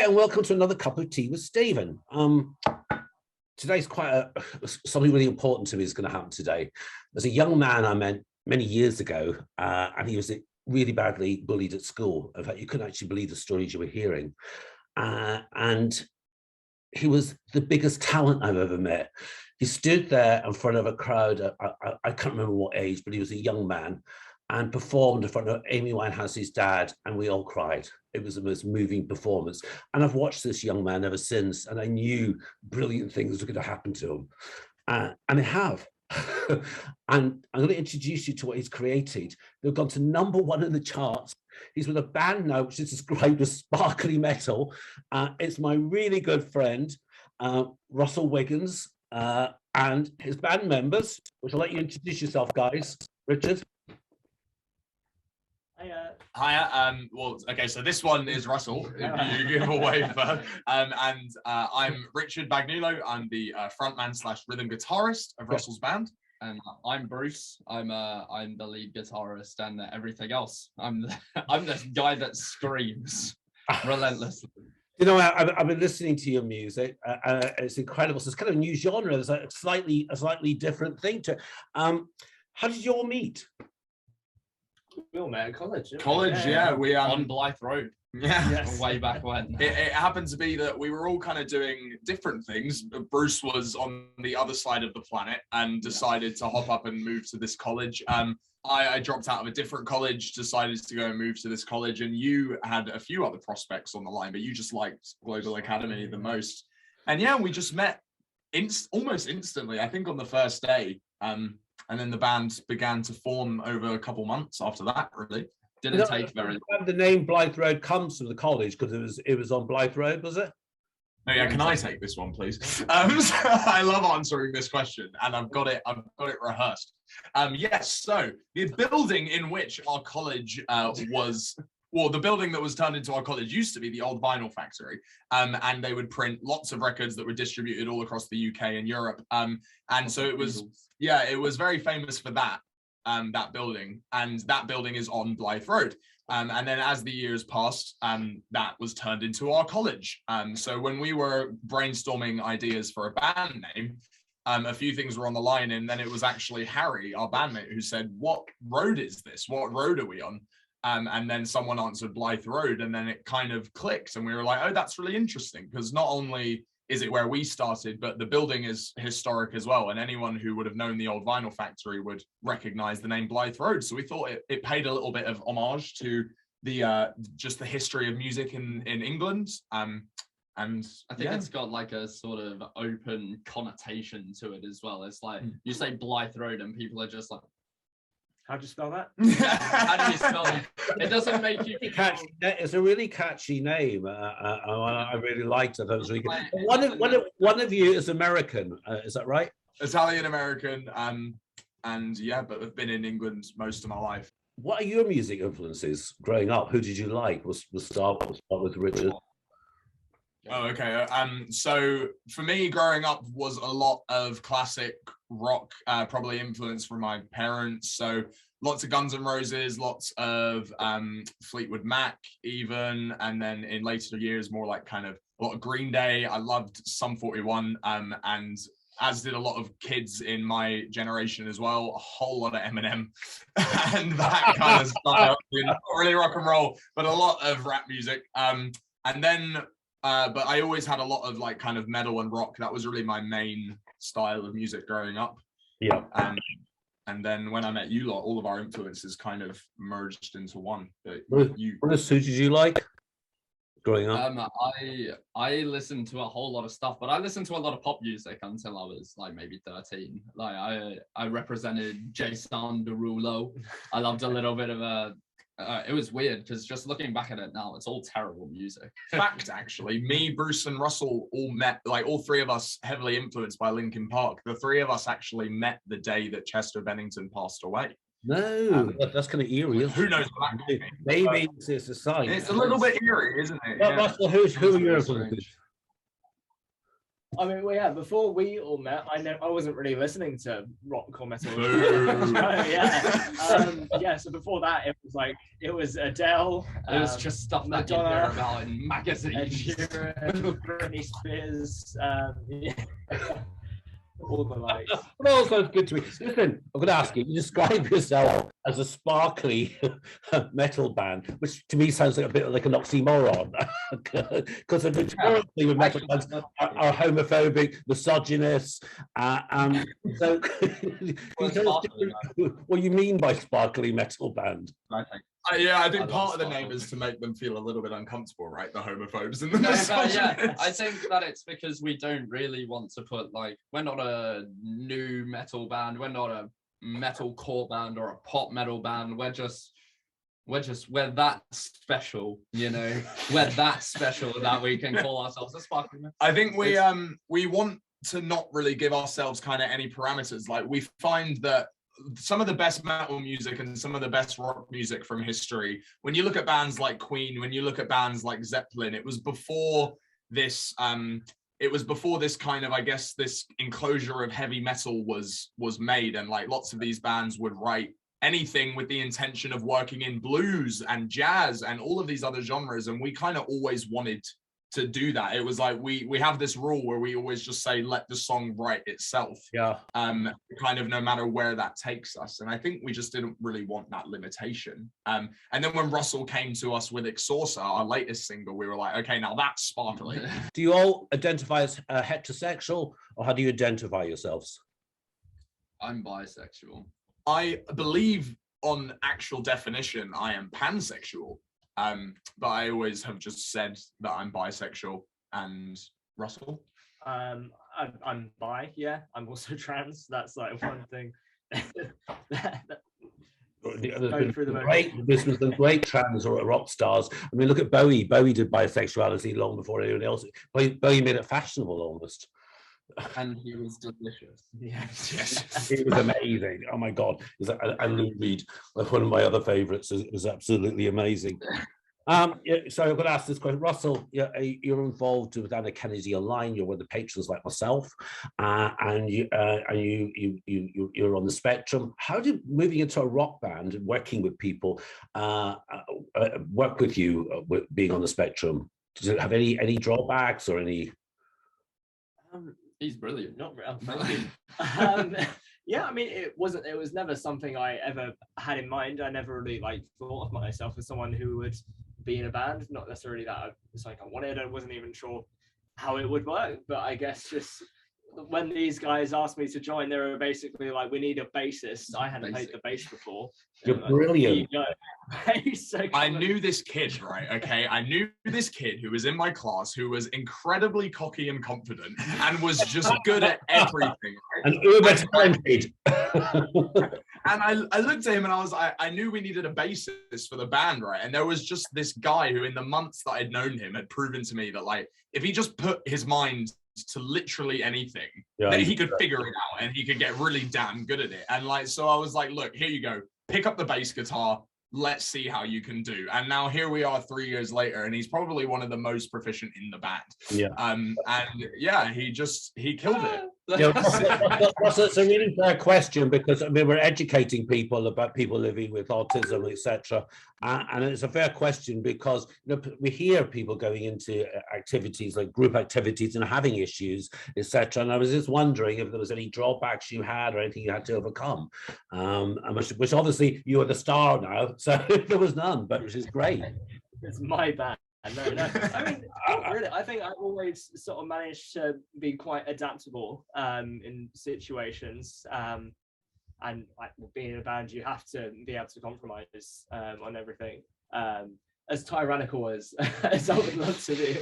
and welcome to another cup of tea with Stephen. Today's quite something really important to me is going to happen today. There's a young man I met many years ago, and he was really badly bullied at school. In fact, you couldn't actually believe the stories you were hearing. And he was the biggest talent I've ever met. He stood there in front of a crowd, I can't remember what age, but he was a young man, and performed in front of Amy Winehouse's dad, and we all cried. It was the most moving performance. And I've watched this young man ever since, and I knew brilliant things were going to happen to him. And they have. And I'm going to introduce you to what he's created. They've gone to #1 in the charts. He's with a band now, which is described as sparkly metal. It's my really good friend, Russell Wiggins, and his band members, which I'll let you introduce yourself, guys. Richard. Hiya. Well, okay, so this one is Russell. You give away first. And I'm Richard Bagnulo. I'm the frontman / rhythm guitarist of Russell's band. And I'm Bruce. I'm the lead guitarist and everything else. I'm the guy that screams relentlessly. You know, I've been listening to your music. It's incredible. So it's kind of a new genre. There's a slightly different thing to it. How did you all meet? We all met at college. Yeah. We on Blyth Road. Yeah, yes. Way back when. It happened to be that we were all kind of doing different things. Bruce was on the other side of the planet and decided to hop up and move to this college. I dropped out of a different college, decided to go and move to this college, and you had a few other prospects on the line, but you just liked Global Academy the most. And yeah, we just met almost instantly, I think on the first day. And then the band began to form over a couple months after that, really. Didn't take very long. The name Blyth Road comes from the college because it was on Blyth Road, was it? Oh yeah, can I take this one, please? So I love answering this question, and I've got it rehearsed. Yes, so the building in which our college the building that was turned into our college used to be the old vinyl factory, and they would print lots of records that were distributed all across the UK and Europe. And so it was, it was very famous for that, that building, and that building is on Blyth Road. And then as the years passed, that was turned into our college. So when we were brainstorming ideas for a band name, a few things were on the line, and then it was actually Harry, our bandmate, who said, "What road is this? What road are we on?" And then someone answered Blyth Road, and then it kind of clicked, and we were like, oh, that's really interesting, because not only is it where we started, but the building is historic as well, and anyone who would have known the old vinyl factory would recognize the name Blyth Road. So we thought it paid a little bit of homage to the just the history of music in England. And I think it's got like a sort of open connotation to it as well. It's like you say Blyth Road and people are just like, how do you spell that? How do you spell it? It doesn't make you catchy. It's a really catchy name. I really liked it. That was really good. One of you is American, is that right? Italian American, and yeah, but I've been in England most of my life. What are your music influences growing up? Who did you like? We'll start with Richard. Oh, okay. So for me, growing up was a lot of classic rock, probably influenced from my parents. So lots of Guns N' Roses, lots of Fleetwood Mac even, and then in later years, more like kind of a lot of Green Day. I loved Sum 41, and as did a lot of kids in my generation as well, a whole lot of Eminem and that kind of style. Not really rock and roll, but a lot of rap music. And then but I always had a lot of like kind of metal and rock. That was really my main style of music growing up. Yeah. And then when I met you lot, all of our influences kind of merged into one. But who did you like growing up? I listened to a whole lot of stuff, but I listened to a lot of pop music until I was like maybe 13. Like I represented Jason Derulo. I loved a little bit of it was weird because just looking back at it now, it's all terrible music. Fact, actually, me, Bruce, and Russell all met, like all three of us heavily influenced by Linkin Park. The three of us actually met the day that Chester Bennington passed away. No, that's kind of eerie. Who knows what that means? Maybe it's a sign. It's a little bit eerie, isn't it? Yeah. Russell, who are your influences? I mean, well, yeah. Before we all met, I wasn't really listening to rock or metal. Boo. Yeah. So before that, it was Adele. It was just stuff that you Madonna, hear about in Ed magazines. Sheeran, Britney Spears. Yeah. All the likes. But also it's good to me. Listen, I'm going to ask you. You describe yourself as a sparkly metal band, which to me sounds like a bit like an oxymoron, because notoriously with metal bands are homophobic, misogynist. So, can you tell us what you mean by sparkly metal band? I think. Yeah, I I think love part of the sparkle. name is to make them feel a little bit uncomfortable, right? The homophobes and the No, but yeah, misogynists. I think that it's because we don't really want to put we're not a new metal band, we're not a metal core band or a pop metal band. We're that special, we're that special that we can call ourselves a sparkling metal. I think we want to not really give ourselves kind of any parameters. Like, we find that some of the best metal music and some of the best rock music from history, when you look at bands like Queen, when you look at bands like Zeppelin, it was before this kind of, I guess, this enclosure of heavy metal was made. And like, lots of these bands would write anything with the intention of working in blues and jazz and all of these other genres, and we kind of always wanted to do that. It was like we have this rule where we always just say, let the song write itself. Yeah. Kind of no matter where that takes us. And I think we just didn't really want that limitation. And then when Russell came to us with Exorsa, our latest single, we were like, okay, now that's sparkly. Do you all identify as heterosexual, or how do you identify yourselves? I'm bisexual. I believe on actual definition, I am pansexual. But I always have just said that I'm bisexual. And Russell? I'm bi, yeah. I'm also trans. That's like one thing. There's been some great trans or rock stars. I mean, look at Bowie. Bowie did bisexuality long before anyone else. Bowie made it fashionable almost. And he was delicious. Yes. It was amazing. Oh my God. And Lou Reed, one of my other favorites, is absolutely amazing. So I'm going to ask this question. Russell, you're involved with Anna Kennedy Online. You're one of the patrons like myself, and you're on the spectrum. How did moving into a rock band and working with people work with you with being on the spectrum? Does it have any drawbacks or any? He's brilliant. Not really. Yeah, I mean, it was never something I ever had in mind. I never really thought of myself as someone who would be in a band. Not necessarily that it's like I wanted. I wasn't even sure how it would work, but I guess just when these guys asked me to join, they were basically like, we need a bassist. I hadn't played the bass before. You're brilliant. I knew this kid, right? Okay, I knew this kid who was in my class who was incredibly cocky and confident and was just good at everything. Right? And uber talented. And I looked at him and I knew we needed a bassist for the band, right? And there was just this guy who, in the months that I'd known him, had proven to me that if he just put his mind to literally anything, that he could figure it out and he could get really damn good at it. And so I was like, look, here you go, pick up the bass guitar, let's see how you can do. And now here we are 3 years later, and he's probably one of the most proficient in the band. Yeah. And yeah, he killed it. It's a really fair question, because I mean, we're educating people about people living with autism, etc. And it's a fair question because we hear people going into activities like group activities and having issues, etc. And I was just wondering if there was any drawbacks you had or anything you had to overcome. Which obviously you are the star now, so there was none, but which is great. It's my band. No. I mean, not really. I think I always sort of managed to be quite adaptable in situations. And being in a band, you have to be able to compromise on everything. As tyrannical as I would love to be,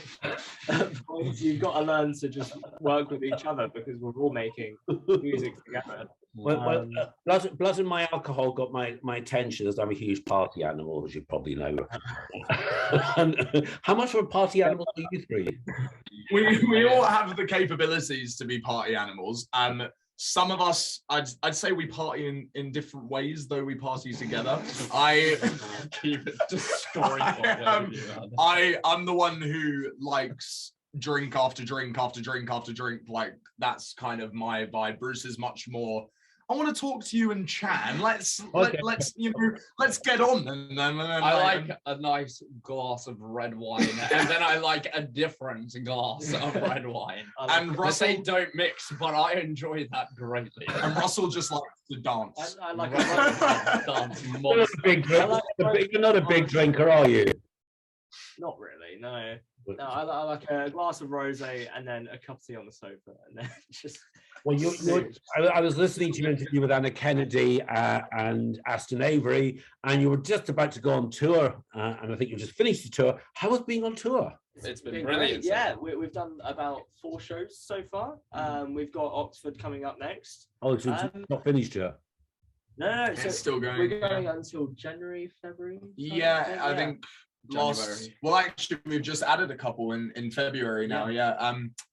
at points you've got to learn to just work with each other because we're all making music together. Well, blood in my alcohol got my attention, as I'm a huge party animal, as you probably know. And how much of a party animal are you three? We all have the capabilities to be party animals. Some of us, I'd say we party in different ways, though we party together. I'm the one who likes drink after drink after drink after drink. Like that's kind of my vibe. Bruce is much more, I want to talk to you and chat, and let's let's get on. And then I like a nice glass of red wine, and then I like a different glass of red wine. And Russell, they don't mix, but I enjoy that greatly. And Russell just likes to dance. I like dance. You're not a big drinker, are you? Not really, no. No, I like a glass of rosé and then a cup of tea on the sofa, and then just. Well, I was listening to your interview with Anna Kennedy and Aston Avery, and you were just about to go on tour, and I think you just finished the tour. How was being on tour? It's been brilliant. Yeah, we've done about 4 shows so far. We've got Oxford coming up next. Oh, so it's not finished yet? No, It's so still going. we're going until January, February. Yeah, I think well, actually we've just added a couple in February now.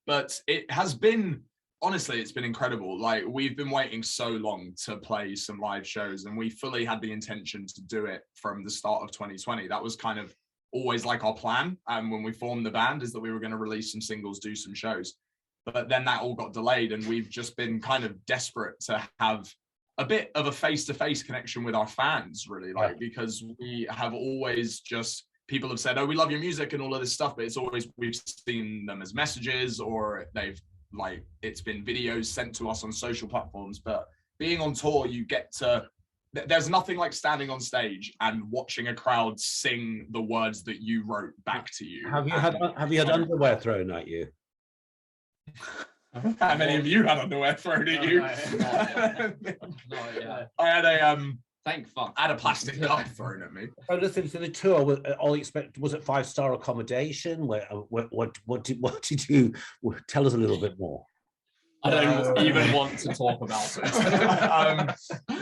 But it has been, honestly, it's been incredible. Like we've been waiting so long to play some live shows, and we fully had the intention to do it from the start of 2020. That was kind of always like our plan, when we formed the band, is that we were going to release some singles, do some shows, but then that all got delayed, and we've just been kind of desperate to have a bit of a face-to-face connection with our fans, really, like because we have always just, people have said, oh, we love your music and all of this stuff, but it's always, we've seen them as messages, or they've like, it's been videos sent to us on social platforms. But being on tour, you get to, there's nothing like standing on stage and watching a crowd sing the words that you wrote back to you. Have you had underwear thrown at you? How many of you had underwear thrown at you? No, I had a thank fuck. I had a plastic cup thrown at me. Oh, listen to the tour. Was it 5-star accommodation? What did you tell us a little bit more? I don't even want to talk about it.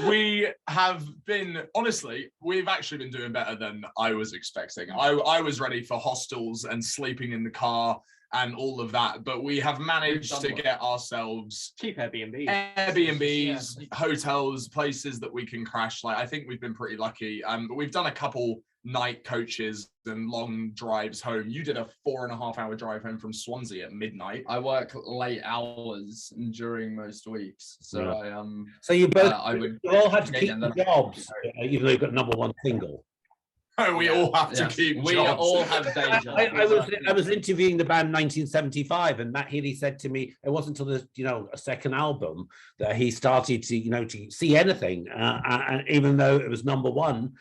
We have been, honestly, we've actually been doing better than I was expecting. I was ready for hostels and sleeping in the car and all of that, but we have managed to get ourselves cheap Airbnbs, hotels, places that we can crash. Like I think we've been pretty lucky. But we've done a couple night coaches and long drives home. You did a 4.5-hour drive home from Swansea at midnight. I work late hours during most weeks, so So you both, you all had to keep the jobs, even though you got #1 single. We all have to keep we jobs. all have day jobs. I was interviewing the band 1975, and Matt Healy said to me, it wasn't until the a second album that he started to to see anything, and even though it was #1,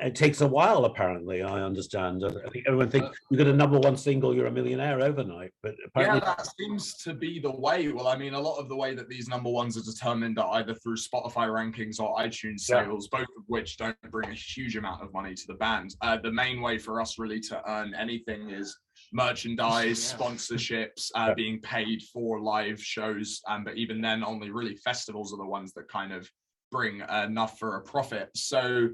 it takes a while. Apparently, I understand. I think everyone thinks you got a #1 single, you're a millionaire overnight, but apparently that seems to be the way. Well, I mean, a lot of the way that these #1s are determined are either through Spotify rankings or iTunes sales, both of which don't bring a huge amount of money to the band. The main way for us really to earn anything is merchandise, sponsorships, being paid for live shows, but even then, only really festivals are the ones that kind of bring enough for a profit. So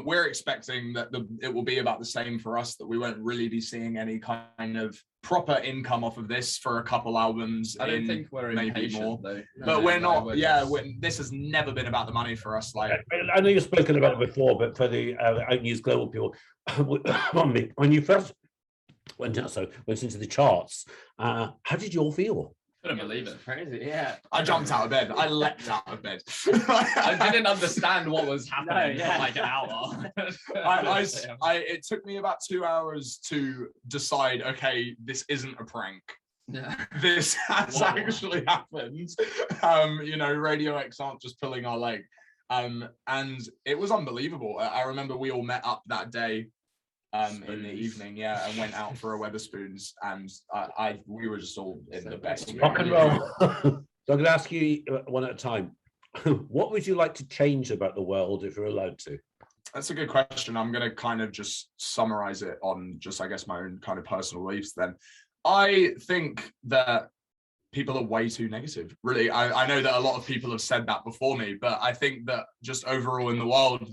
we're expecting that it will be about the same for us, that we won't really be seeing any kind of proper income off of this for a couple albums. I don't think we're maybe impatient, more, though. but we're not. This has never been about the money for us. Like I know you've spoken about it before, but for the Outnews Global people, when you first went into the charts, how did you all feel? Couldn't believe it. Crazy, yeah. I jumped out of bed. I leapt out of bed. I didn't understand what was happening for like an hour. It took me about 2 hours to decide, okay, this isn't a prank. Yeah. This has actually happened. Radio X aren't just pulling our leg. And it was unbelievable. I remember we all met up that day in the evening, and went out for a Wetherspoons, and we were just all in the best mood. Rock and roll. So I'm going to ask you one at a time. What would you like to change about the world if you're allowed to? That's a good question. I'm going to kind of just summarize it on just, I guess, my own kind of personal beliefs then. I think that people are way too negative. Really, I know that a lot of people have said that before me, but I think that just overall in the world,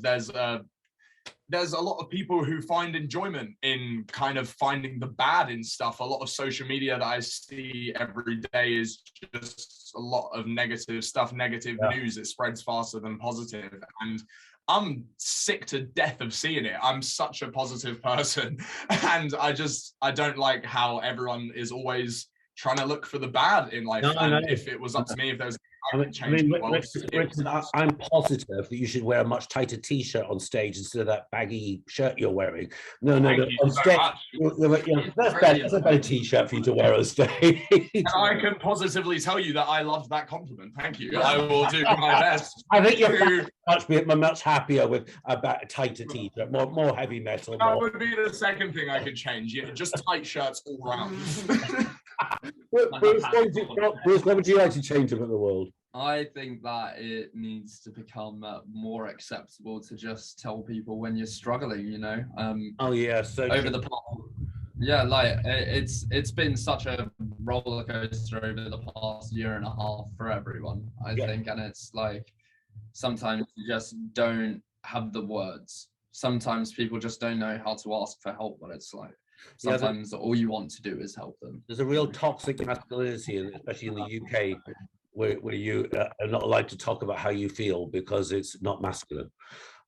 there's a lot of people who find enjoyment in kind of finding the bad in stuff. A lot of social media that I see every day is just a lot of negative stuff, negative news. It spreads faster than positive. And I'm sick to death of seeing it. I'm such a positive person, and I don't like how everyone is always trying to look for the bad in life. No, and no. if it was up to me, if there was Richard, I'm positive that you should wear a much tighter T-shirt on stage instead of that baggy shirt you're wearing. No. Thank you On so stage, much. that's a better T-shirt for you to wear on stage. And I can positively tell you that I loved that compliment. Thank you. I will do my best. I think you're much happier with a tighter T-shirt, more heavy metal. That would be the second thing I could change. Yeah, just tight shirts all round. Bruce, what would you like to change about the world? I think that it needs to become more acceptable to just tell people when you're struggling, you know. Oh yeah, so over the past, yeah, like it's been such a roller coaster over the past year and a half for everyone, I think, and it's like sometimes you just don't have the words. Sometimes people just don't know how to ask for help, but it's like sometimes all you want to do is help them. There's a real toxic masculinity, especially in the UK, where you are not allowed to talk about how you feel because it's not masculine.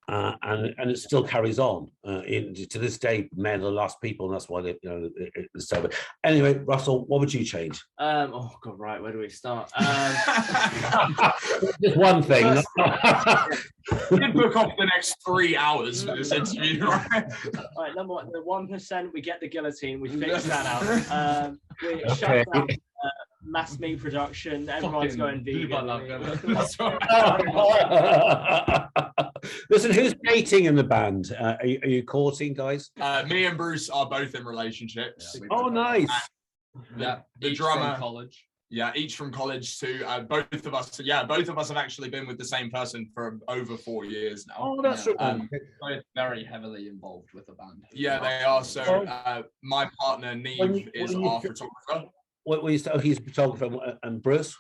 And it still carries on. To this day, men are the last people, and that's why it's so. But anyway, Russell, what would you change? Oh God, right. Where do we start? Just one thing. We could book off the next 3 hours for this interview, right? Right, number one, the 1%, we get the guillotine, we fix that out. We shut down mass meat production, everyone's going vegan. Listen, who's dating in the band? Are you courting, guys? Me and Bruce are both in relationships. Oh, nice. Yeah, the drummer. from college. Yeah, each from college too. Both of us have actually been with the same person for over 4 years now. Oh, that's both very heavily involved with the band. Yeah, they are. So my partner Neve is our photographer. He's a photographer, and Bruce?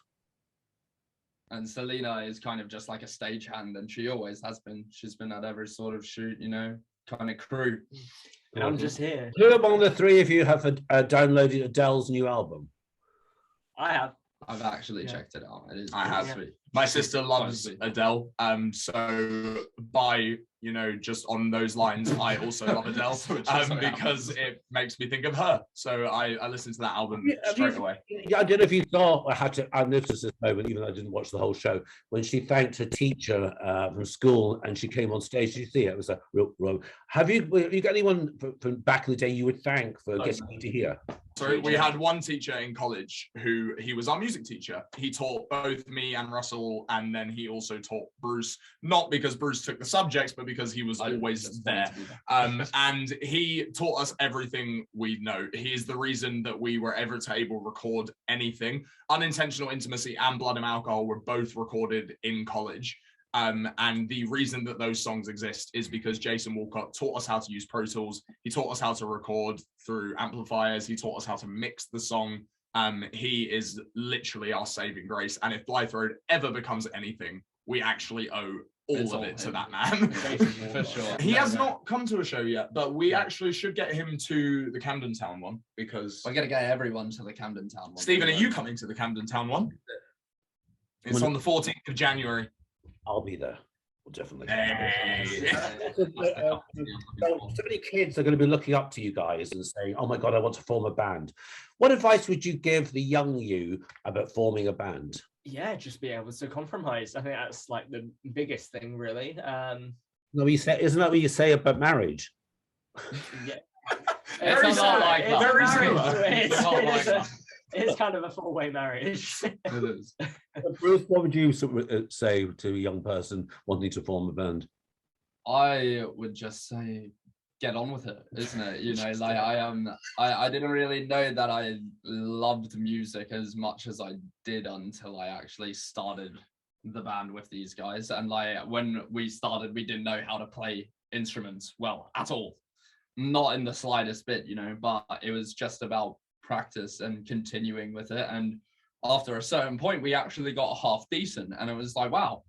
And Selena is kind of just like a stagehand, and she always has been. She's been at every sort of shoot, you know, kind of crew. And I'm just here. Who among the three of you have downloaded Adele's new album? I have. I've actually checked it out. It is. I have. Sweet. My sister loves Adele. So by just on those lines, I also love Adele because it makes me think of her. So I listened to that album straight away. Yeah, I don't know if you saw. I noticed this moment, even though I didn't watch the whole show, when she thanked her teacher from school and she came on stage. Did you see it? It was a real. Have you got anyone from back in the day you would thank for getting you to here? So we had one teacher in college he was our music teacher. He taught both me and Russell, and then he also taught Bruce, not because Bruce took the subjects, but because he was always there. And he taught us everything we know. He is the reason that we were ever able to record anything. Unintentional Intimacy and Blood and Alcohol were both recorded in college. And the reason that those songs exist is because Jason Walcott taught us how to use Pro Tools. He taught us how to record through amplifiers. He taught us how to mix the song. He is literally our saving grace. And if Blyth Road ever becomes anything, we actually owe all of it to that man. For sure. He has not come to a show yet, but we actually should get him to the Camden Town one because we're gonna get everyone to the Camden Town one. Stephen, are you coming to the Camden Town one? It's on the 14th of January. I'll be there. Well, definitely. Hey. So many kids are going to be looking up to you guys and saying, "Oh my God, I want to form a band." What advice would you give the young you about forming a band? Yeah, just be able to compromise. I think that's like the biggest thing, really. No, isn't that what you say about marriage? Yeah, Very similar. It's kind of a four-way marriage. It is. Bruce, what would you say to a young person wanting to form a band? I would just say, get on with it, isn't it? You know, like I didn't really know that I loved music as much as I did until I actually started the band with these guys. And like when we started, we didn't know how to play instruments well at all, not in the slightest bit, you know. But it was just about practice and continuing with it, and after a certain point we actually got half decent, and it was like, wow,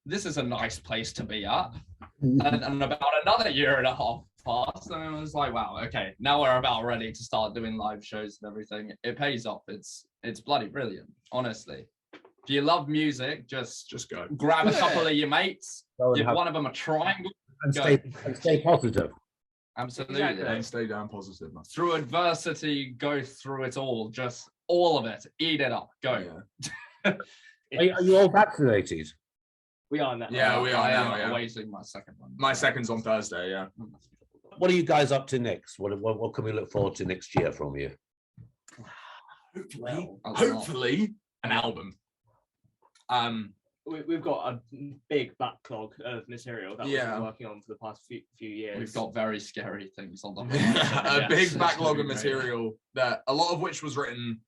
this is a nice place to be at. And about another year and a half passed, and it was like, wow, okay, now we're about ready to start doing live shows and everything. It pays off. It's bloody brilliant, honestly. If you love music, just go. grab a couple of your mates, Go and give have- one of them a triangle. and Go. stay positive. Absolutely. Exactly. And stay down positive. Man. Through adversity, go through it all. Just all of it. Eat it up. Go. Yeah. Are you all vaccinated? We are now. Yeah, we are I now, am yeah. awaiting my second one. My second's on Thursday. Yeah. What are you guys up to next? What can we look forward to next year from you? Hopefully, an album. We've got a big backlog of material that we've Yeah. been working on for the past few years. We've got very scary things on the A Yes, big it's backlog gonna of be great. material that a lot of which was written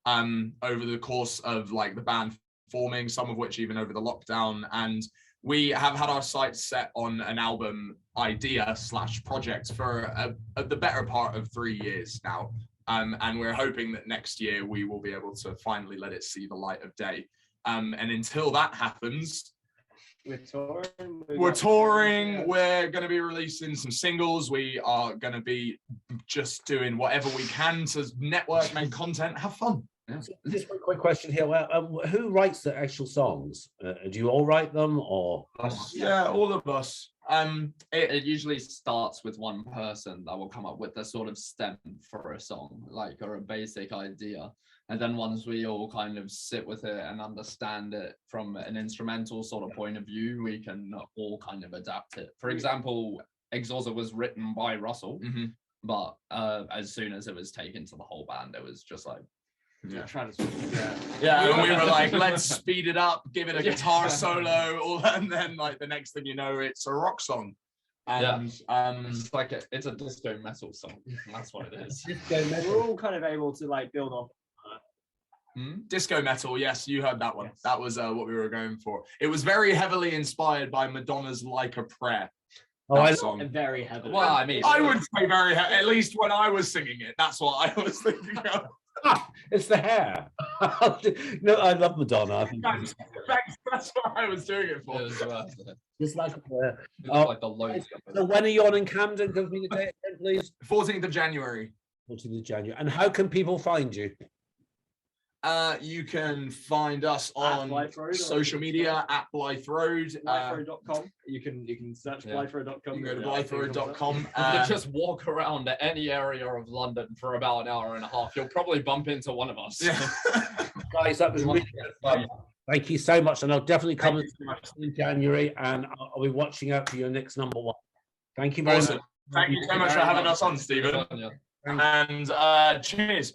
over the course of like the band forming, some of which even over the lockdown, and we have had our sights set on an album idea / project for the better part of 3 years now, and we're hoping that next year we will be able to finally let it see the light of day, and until that happens, We're touring. we're touring. We're going to be releasing some singles. We are going to be just doing whatever we can to network, make content, have fun. Yeah. Just one quick question here. Who writes the actual songs? Do you all write them, or? Yeah, all of us. It usually starts with one person that will come up with the sort of stem for a song, like, or a basic idea. And then once we all kind of sit with it and understand it from an instrumental sort of point of view, we can all kind of adapt it. For example, Exorza was written by Russell, but as soon as it was taken to the whole band, it was just like, Yeah, and we were like, let's speed it up, give it a guitar solo, and then like the next thing you know, it's a rock song. And it's like it's a disco metal song. That's what it is. We're all kind of able to like build off. Disco metal, yes, you heard that one. Yes. That was what we were going for. It was very heavily inspired by Madonna's "Like a Prayer." Song. Very heavily. Well, I mean, I would say very heavy. At least when I was singing it, that's what I was thinking of. It's the hair. No, I love Madonna. I think that's what I was doing it for. It's like like the low. So when are you on in Camden? Give me the date again, please. 14th of January. 14th of January. And how can people find you? You can find us on social media at Blyth Road. Blythroad.com. You can search Blythroad.com. You can go to Blythroad.com. You can just walk around at any area of London for about an hour and a half. You'll probably bump into one of us. Yeah. Guys, that was really good fun. Thank you so much. And I'll definitely come in January, and I'll be watching out for your next number one. Thank you very much. Thank you so much for having us on, Stephen. And cheers.